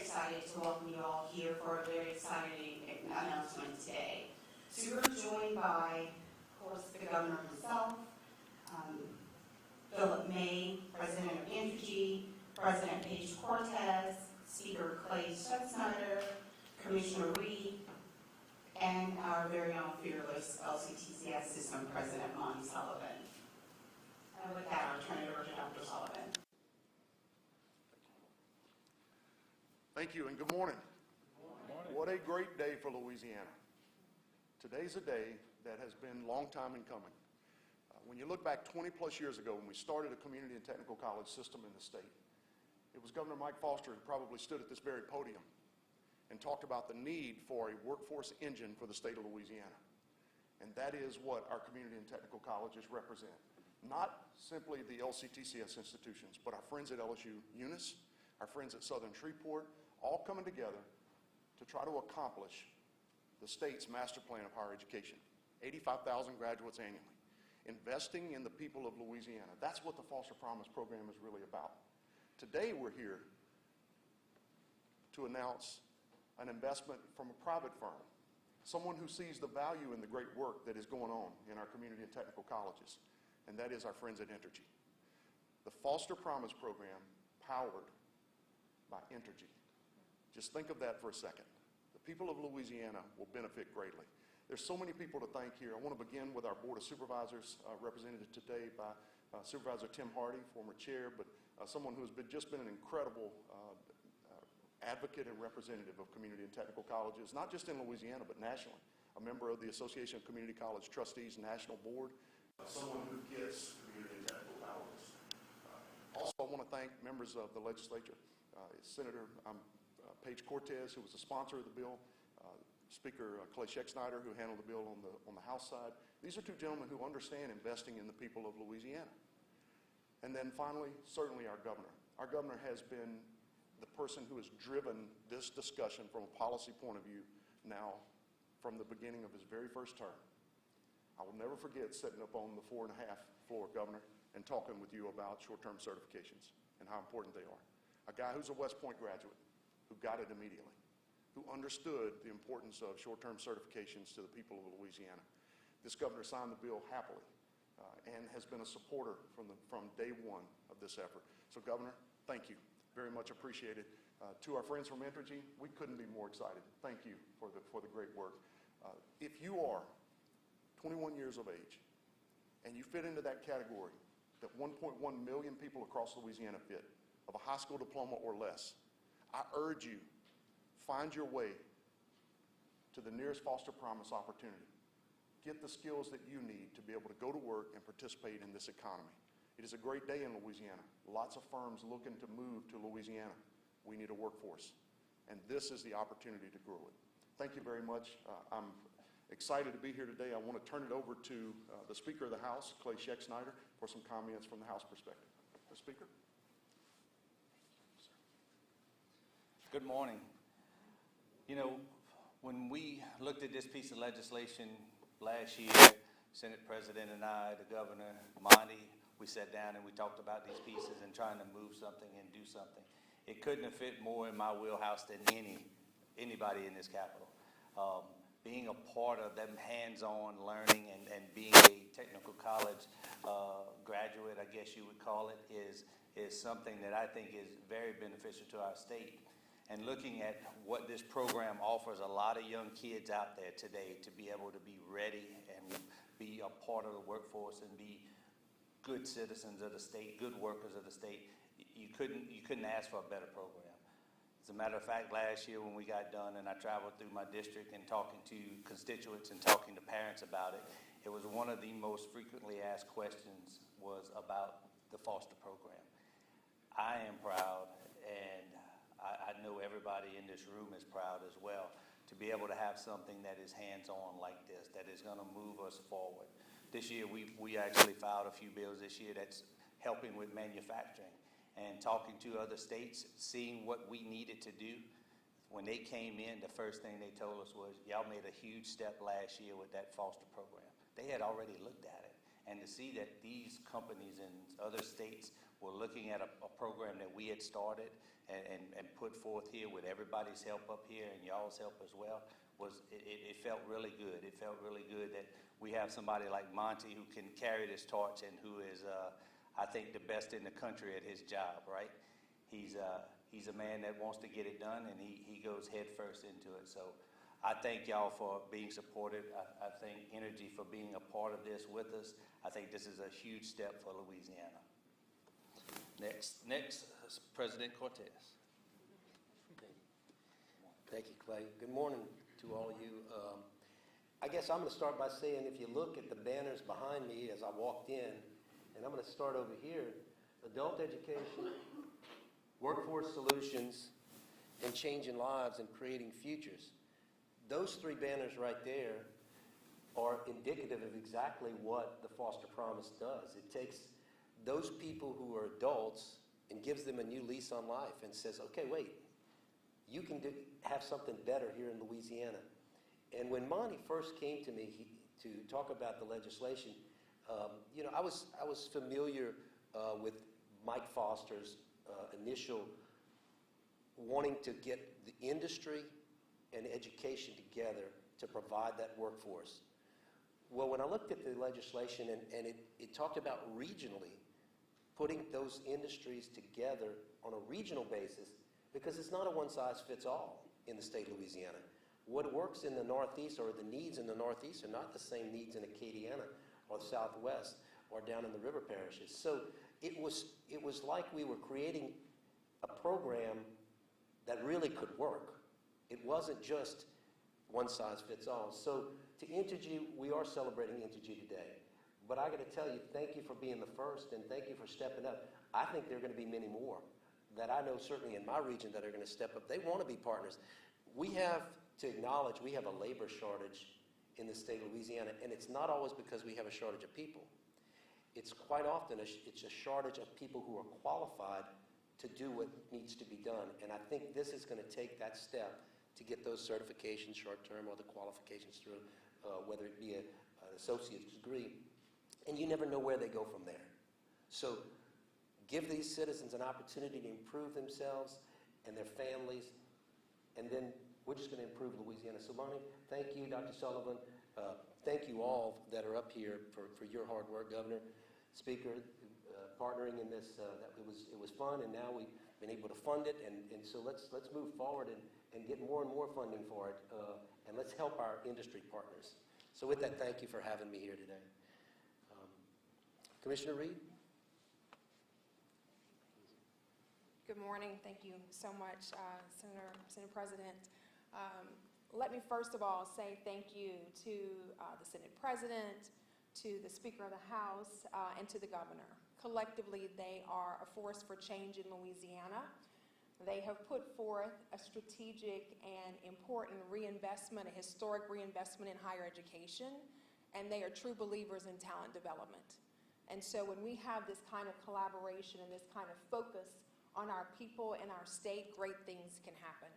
excited to welcome you all here for a very exciting announcement today. So we're joined by, of course, the governor himself, Philip May, President of Entergy, President Paige Cortez, Speaker Clay Schutzsnyder, Commissioner Reed, and our very own fearless LCTCS System President Monty Sullivan. And with that, I'll turn it over to Dr. Sullivan. Thank you and good morning. Good morning. What a great day for Louisiana. Today's a day that has been a long time in coming. When you look back 20 plus years ago when we started a community and technical college system in the state, it was Governor Mike Foster who probably stood at this very podium and talked about the need for a workforce engine for the state of Louisiana. And that is what our community and technical colleges represent. Not simply the LCTCS institutions, but our friends at LSU Eunice, our friends at Southern Shreveport, all coming together to try to accomplish the state's master plan of higher education. 85,000 graduates annually. Investing in the people of Louisiana. That's what the Foster Promise program is really about. Today we're here to announce an investment from a private firm, someone who sees the value in the great work that is going on in our community and technical colleges, and that is our friends at Entergy. The Foster Promise program powered by Entergy. Just think of that for a second. The people of Louisiana will benefit greatly. There's so many people to thank here. I want to begin with our Board of Supervisors, represented today by Supervisor Tim Hardy, former chair, but someone who has just been an incredible advocate and representative of community and technical colleges, not just in Louisiana, but nationally. A member of the Association of Community College Trustees National Board, someone who gets community and technical colleges. Also, I want to thank members of the legislature, Senator Paige Cortez, who was the sponsor of the bill, Speaker Clay Schutzsnyder, who handled the bill on the House side. These are two gentlemen who understand investing in the people of Louisiana. And then finally, certainly our governor. Our governor has been the person who has driven this discussion from a policy point of view now from the beginning of his very first term. I will never forget sitting up on the 4.5 floor, Governor, and talking with you about short-term certifications and how important they are. A guy who's a West Point graduate who got it immediately, who understood the importance of short-term certifications to the people of Louisiana. This governor signed the bill happily and has been a supporter from day one of this effort. So, Governor, thank you. Very much appreciated. To our friends from Entergy, we couldn't be more excited. Thank you for the great work. If you are 21 years of age and you fit into that category that 1.1 million people across Louisiana fit, of a high school diploma or less, I urge you, find your way to the nearest Foster Promise opportunity. Get the skills that you need to be able to go to work and participate in this economy. It is a great day in Louisiana. Lots of firms looking to move to Louisiana. We need a workforce, and this is the opportunity to grow it. Thank you very much. I'm excited to be here today. I want to turn it over to the Speaker of the House, Clay Schutzsnyder, for some comments from the House perspective. The Speaker. Good morning. You know, when we looked at this piece of legislation last year, Senate President and I, the Governor, Monty, we sat down and we talked about these pieces and trying to move something and do something. It couldn't have fit more in my wheelhouse than anybody in this Capitol. Being a part of them hands-on learning and being a technical college graduate, I guess you would call it, is something that I think is very beneficial to our state. And looking at what this program offers a lot of young kids out there today to be able to be ready and be a part of the workforce and be good citizens of the state, good workers of the state, you couldn't ask for a better program. As a matter of fact, last year when we got done and I traveled through my district and talking to constituents and talking to parents about it, it was one of the most frequently asked questions was about the Foster program. I am proud, and I know everybody in this room is proud as well, to be able to have something that is hands-on like this, that is going to move us forward. This year, we actually filed a few bills this year that's helping with manufacturing and talking to other states, seeing what we needed to do. When they came in, the first thing they told us was, y'all made a huge step last year with that Foster program. They had already looked at it. And to see that these companies in other states we're looking at a program that we had started and put forth here with everybody's help up here and y'all's help as well. It felt really good. It felt really good that we have somebody like Monty who can carry this torch and who is, I think, the best in the country at his job, right? He's a man that wants to get it done, and he goes head first into it. So I thank y'all for being supportive. I thank Entergy for being a part of this with us. I think this is a huge step for Louisiana. Next, President Cortez. Thank you, Clay. Good morning to all of you. I guess I'm going to start by saying if you look at the banners behind me as I walked in, and I'm going to start over here, adult education, workforce solutions, and changing lives and creating futures. Those three banners right there are indicative of exactly what the Foster Promise does. It takes those people who are adults and gives them a new lease on life and says, okay, wait, you can have something better here in Louisiana. And when Monty first came to me to talk about the legislation, you know, I was familiar with Mike Foster's initial wanting to get the industry and education together to provide that workforce. Well, when I looked at the legislation and it talked about regionally putting those industries together on a regional basis, because it's not a one-size-fits-all in the state of Louisiana. What works in the Northeast or the needs in the Northeast are not the same needs in Acadiana or the Southwest or down in the river parishes. So it was like we were creating a program that really could work. It wasn't just one-size-fits-all. So to Entergy, we are celebrating Entergy today. But I got to tell you, thank you for being the first, and thank you for stepping up. I think there are going to be many more that I know certainly in my region that are going to step up. They want to be partners. We have to acknowledge we have a labor shortage in the state of Louisiana, and it's not always because we have a shortage of people. It's quite often it's a shortage of people who are qualified to do what needs to be done. And I think this is going to take that step to get those certifications short-term or the qualifications through, whether it be an associate's degree. And you never know where they go from there. So give these citizens an opportunity to improve themselves and their families, and then we're just going to improve Louisiana. So, Lonnie, thank you, Dr. Sullivan. Thank you all that are up here for your hard work, Governor, Speaker, partnering in this. It was fun, and now we've been able to fund it, and so let's move forward and get more and more funding for it, and let's help our industry partners. So with that, thank you for having me here today. Commissioner Reed? Good morning. Thank you so much, Senator President. Let me first of all say thank you to the Senate President, to the Speaker of the House, and to the Governor. Collectively, they are a force for change in Louisiana. They have put forth a strategic and important reinvestment, a historic reinvestment in higher education, and they are true believers in talent development. And so when we have this kind of collaboration and this kind of focus on our people and our state, great things can happen.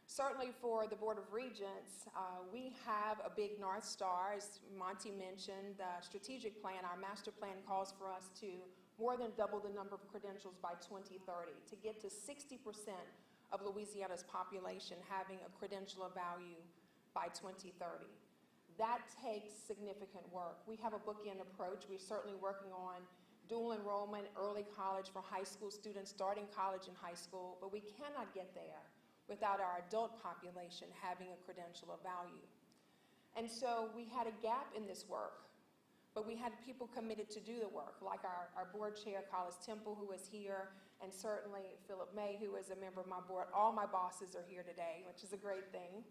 Certainly for the Board of Regents, we have a big North Star. As Monty mentioned, the strategic plan, our master plan calls for us to more than double the number of credentials by 2030, to get to 60% of Louisiana's population having a credential of value by 2030. That takes significant work. We have a bookend approach. We're certainly working on dual enrollment, early college for high school students, starting college and high school, but we cannot get there without our adult population having a credential of value. And so we had a gap in this work, but we had people committed to do the work, like our board chair, Collis Temple, who is here, and certainly Philip May, who is a member of my board. All my bosses are here today, which is a great thing.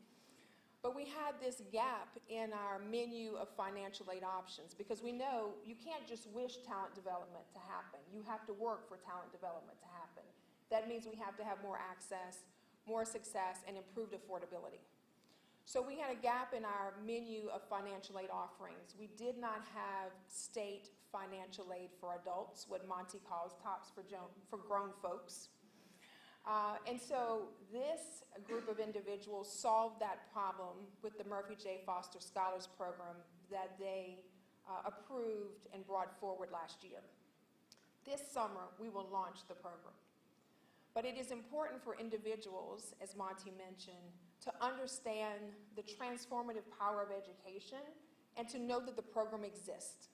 But we had this gap in our menu of financial aid options because we know you can't just wish talent development to happen. You have to work for talent development to happen. That means we have to have more access, more success, and improved affordability. So we had a gap in our menu of financial aid offerings. We did not have state financial aid for adults, what Monty calls TOPS for grown folks. And so this group of individuals solved that problem with the Murphy J. Foster Scholars Program that they approved and brought forward last year. This summer, we will launch the program. But it is important for individuals, as Monty mentioned, to understand the transformative power of education and to know that the program exists.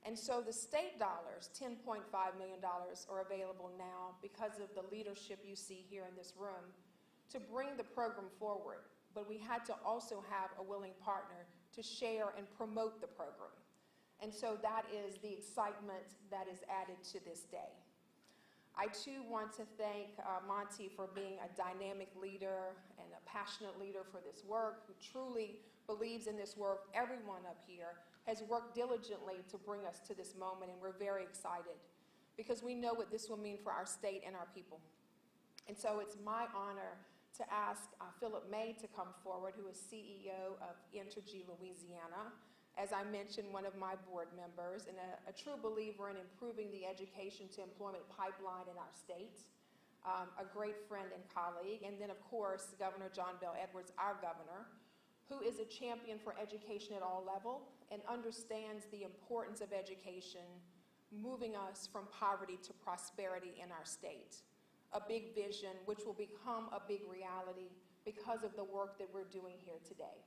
And so the state dollars, $10.5 million, are available now because of the leadership you see here in this room to bring the program forward. But we had to also have a willing partner to share and promote the program. And so that is the excitement that is added to this day. I too want to thank Monty for being a dynamic leader and a passionate leader for this work, who truly believes in this work. Everyone up here has worked diligently to bring us to this moment, and we're very excited because we know what this will mean for our state and our people. And so it's my honor to ask Philip May to come forward, who is CEO of Entergy Louisiana. As I mentioned, one of my board members and a true believer in improving the education to employment pipeline in our state, a great friend and colleague, and then of course, Governor John Bel Edwards, our governor, who is a champion for education at all levels and understands the importance of education, moving us from poverty to prosperity in our state. A big vision which will become a big reality because of the work that we're doing here today.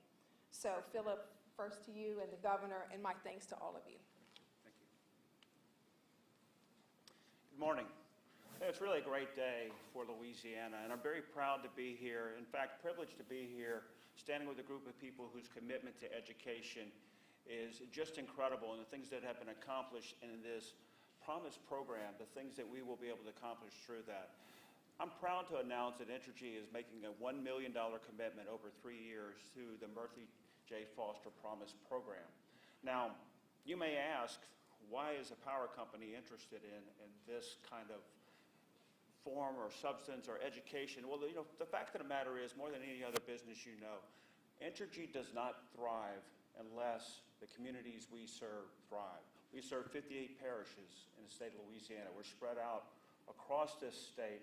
So Philip, first to you and the governor, and my thanks to all of you. Thank you. Good morning. It's really a great day for Louisiana, and I'm very proud to be here. In fact, privileged to be here, standing with a group of people whose commitment to education is just incredible, and the things that have been accomplished in this Promise program, the things that we will be able to accomplish through that. I'm proud to announce that Entergy is making a $1 million commitment over 3 years through the Murphy J. Foster Promise program. Now, you may ask, why is a power company interested in this kind of form or substance or education? Well, the fact of the matter is, more than any other business Entergy does not thrive unless the communities we serve thrive. We serve 58 parishes in the state of Louisiana. We're spread out across this state.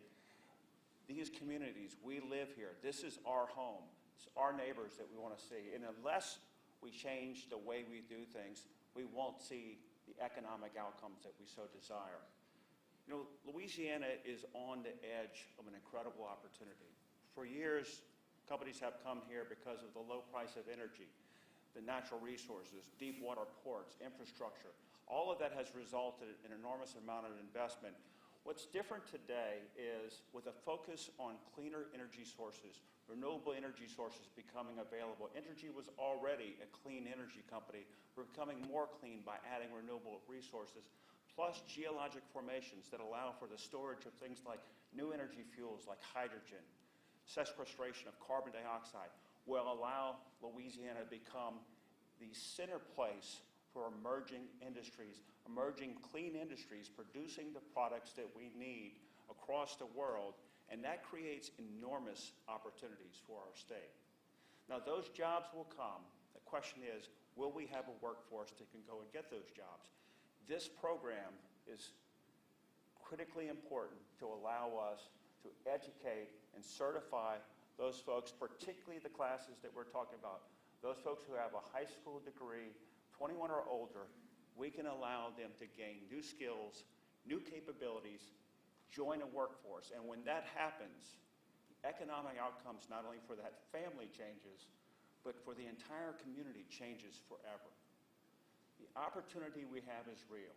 These communities, we live here. This is our home. It's our neighbors that we want to see. And unless we change the way we do things, we won't see the economic outcomes that we so desire. Louisiana is on the edge of an incredible opportunity. For years, companies have come here because of the low price of energy, the natural resources, deep water ports, infrastructure. All of that has resulted in an enormous amount of investment. What's different today is, with a focus on cleaner energy sources, renewable energy sources becoming available. Entergy was already a clean energy company. We're becoming more clean by adding renewable resources, plus geologic formations that allow for the storage of things like new energy fuels like hydrogen. Sequestration of carbon dioxide will allow Louisiana to become the center place for emerging industries, emerging clean industries producing the products that we need across the world, and that creates enormous opportunities for our state. Now, those jobs will come. The question is, will we have a workforce that can go and get those jobs? This program is critically important to allow us to educate and certify those folks, particularly the classes that we're talking about, those folks who have a high school degree, 21 or older. We can allow them to gain new skills, new capabilities, join a workforce. And when that happens, the economic outcomes not only for that family changes, but for the entire community changes forever. The opportunity we have is real.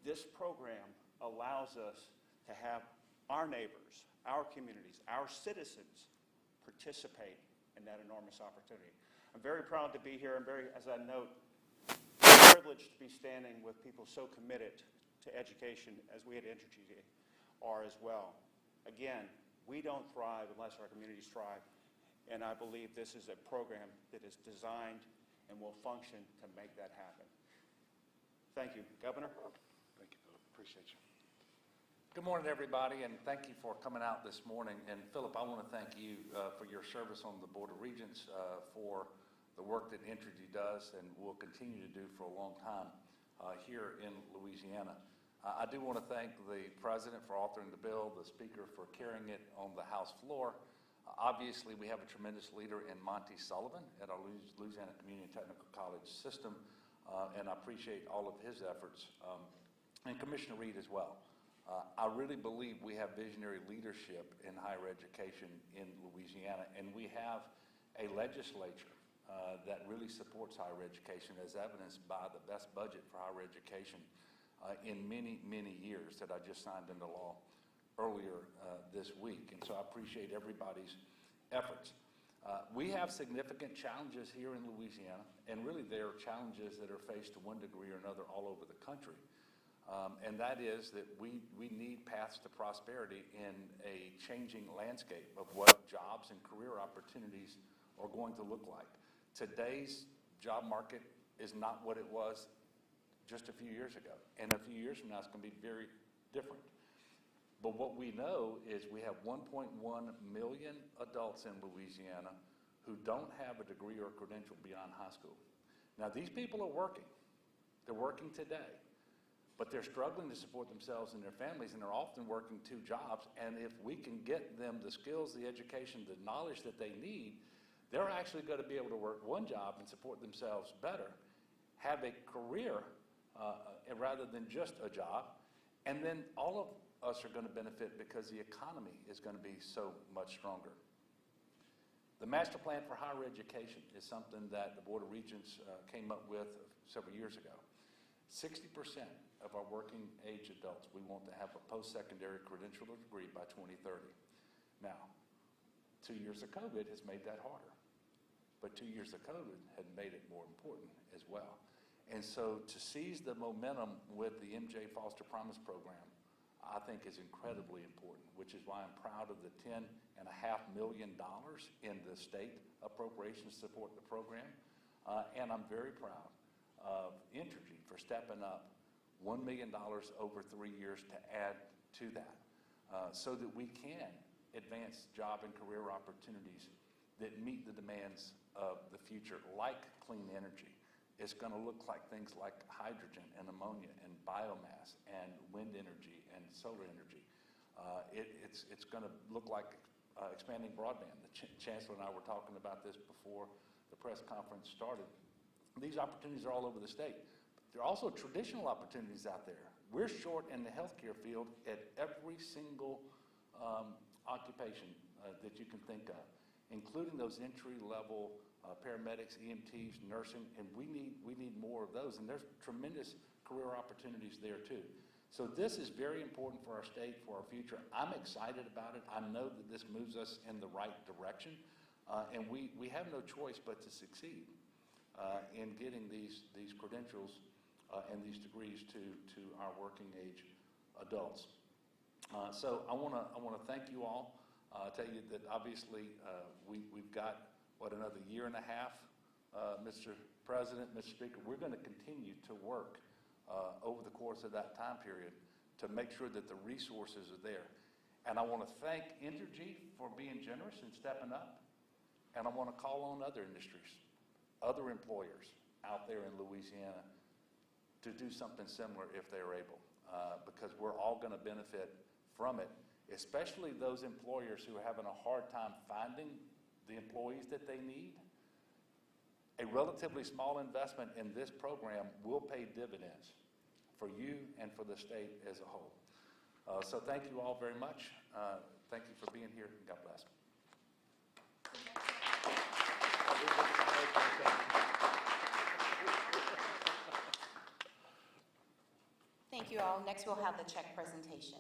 This program allows us to have our neighbors, our communities, our citizens participate in that enormous opportunity. I'm very proud to be here. I'm very, as I note, privileged to be standing with people so committed to education as we at Entergy are as well. Again, we don't thrive unless our communities thrive, and I believe this is a program that is designed and will function to make that happen. Thank you. Governor? Thank you, Philip. Appreciate you. Good morning, everybody, and thank you for coming out this morning. And Philip, I want to thank you for your service on the Board of Regents, for the work that Entergy does and will continue to do for a long time here in Louisiana. I do want to thank the President for authoring the bill, the Speaker for carrying it on the House floor. Obviously, we have a tremendous leader in Monty Sullivan at our Louisiana Community Technical College system, and I appreciate all of his efforts. and Commissioner Reed as well. I really believe we have visionary leadership in higher education in Louisiana, and we have a legislature that really supports higher education, as evidenced by the best budget for higher education in many, many years that I just signed into law earlier this week. And so I appreciate everybody's efforts. We have significant challenges here in Louisiana, and really there are challenges that are faced to one degree or another all over the country. And that is that we need paths to prosperity in a changing landscape of what jobs and career opportunities are going to look like. Today's job market is not what it was just a few years ago. And a few years from now, it's going to be very different. But what we know is we have 1.1 million adults in Louisiana who don't have a degree or credential beyond high school. Now, these people are working. They're working today. But they're struggling to support themselves and their families, and they're often working 2 jobs. And if we can get them the skills, the education, the knowledge that they need, they're actually going to be able to work 1 job and support themselves better, have a career rather than just a job, and then all of us are going to benefit because the economy is going to be so much stronger. The Master Plan for Higher Education is something that the Board of Regents came up with several years ago. 60% of our working age adults, we want to have a post-secondary credential degree by 2030. Now, 2 years of COVID has made that harder, but 2 years of COVID had made it more important as well. And so to seize the momentum with the MJ Foster Promise Program, I think is incredibly important, which is why I'm proud of the $10.5 million in the state appropriations to support the program. And I'm very proud of Entergy for stepping up $1 million over 3 years to add to that, so that we can advance job and career opportunities that meet the demands of the future, like clean energy. It's going to look like things like hydrogen and ammonia and biomass and wind energy and solar energy. It's going to look like expanding broadband. The Chancellor and I were talking about this before the press conference started. These opportunities are all over the state. There are also traditional opportunities out there. We're short in the healthcare field at every single occupation that you can think of, including those entry-level paramedics, EMTs, nursing, and we need more of those. And there's tremendous career opportunities there too. So this is very important for our state, for our future. I'm excited about it. I know that this moves us in the right direction, and we have no choice but to succeed in getting these credentials and these degrees to our working age adults. So I want to thank you all. Tell you that obviously we've got another year and a half, Mr. President, Mr. Speaker. We're going to continue to work over the course of that time period to make sure that the resources are there. And I want to thank Entergy for being generous and stepping up. And I want to call on other industries, other employers out there in Louisiana to do something similar if they're able, because we're all going to benefit from it, especially those employers who are having a hard time finding the employees that they need. A relatively small investment in this program will pay dividends for you and for the state as a whole. So thank you all very much. Thank you for being here, and God bless. Thank you all. Next, we'll have the check presentation.